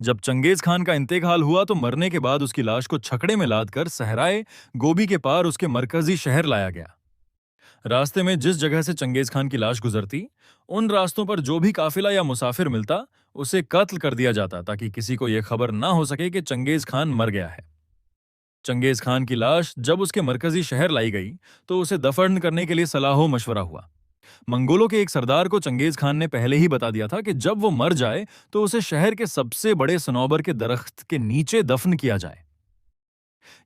जब Genghis Khan का इंतेकाल हुआ तो मरने के बाद उसकी लाश को छकड़े में लादकर सहराए गोबी के पार उसके मरकजी शहर लाया गया। रास्ते में जिस जगह से चंगेज खान की लाश गुजरती, उन रास्तों पर जो भी काफिला या मुसाफिर मिलता, उसे कत्ल कर दिया जाता ताकि किसी को यह खबर ना हो सके कि चंगेज खान मर गया है। चंगेज खान की लाश जब उसके मरकजी शहर लाई गई, तो उसे दफन करने के लिए सलाहो मशवरा हुआ। मंगोलों के एक सरदार को चंगेज खान ने पहले ही बता दिया था कि जब वो मर जाए तो उसे शहर के सबसे बड़े सनौबर के दरख्त के नीचे दफन किया जाए।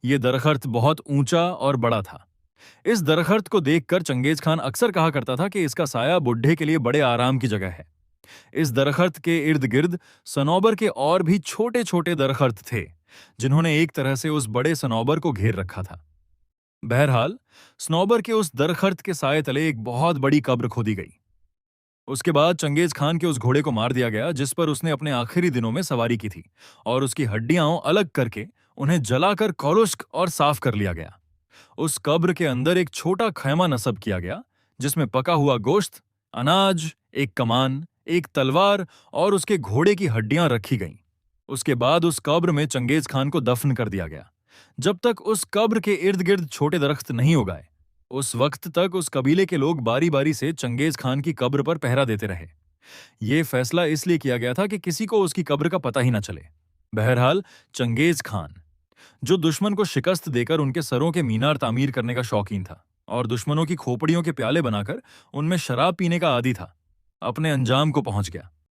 ये दरख्त बहुत ऊंचा और बड़ा था। इस दरख्त को देखकर चंगेज खान अक्सर कहा करता था कि इसका साया बुढ़े के लिए बड़े आराम की जगह है। इस दरख्त के इर्द गिर्द सनौबर के और भी छोटे छोटे दरख्त थे, जिन्होंने एक तरह से उस बड़े सनौबर को घेर रखा था। बहरहाल, सनौबर के उस दरख्त के साए तले एक बहुत बड़ी कब्र खोदी गई। उसके बाद चंगेज खान के उस घोड़े को मार दिया गया जिस पर उसने अपने आखिरी दिनों में सवारी की थी, और उसकी हड्डियां अलग करके उन्हें जलाकर कौरुष्क और साफ कर लिया गया। उस कब्र के अंदर एक छोटा खैमा नस्ब किया गया, जिसमें पका हुआ गोश्त, अनाज, एक कमान, एक तलवार और उसके घोड़े की हड्डियां रखी गईं। उसके बाद उस कब्र में चंगेज खान को दफन कर दिया गया। जब तक उस कब्र के इर्द गिर्द छोटे दरख्त नहीं उगाए, उस वक्त तक उस कबीले के लोग बारी बारी से चंगेज खान की कब्र पर पहरा देते रहे। यह फैसला इसलिए किया गया था कि किसी को उसकी कब्र का पता ही न चले। बहरहाल, चंगेज खान, जो दुश्मन को शिकस्त देकर उनके सरों के मीनार तामीर करने का शौकीन था और दुश्मनों की खोपड़ियों के प्याले बनाकर उनमें शराब पीने का आदी था, अपने अंजाम को पहुंच गया।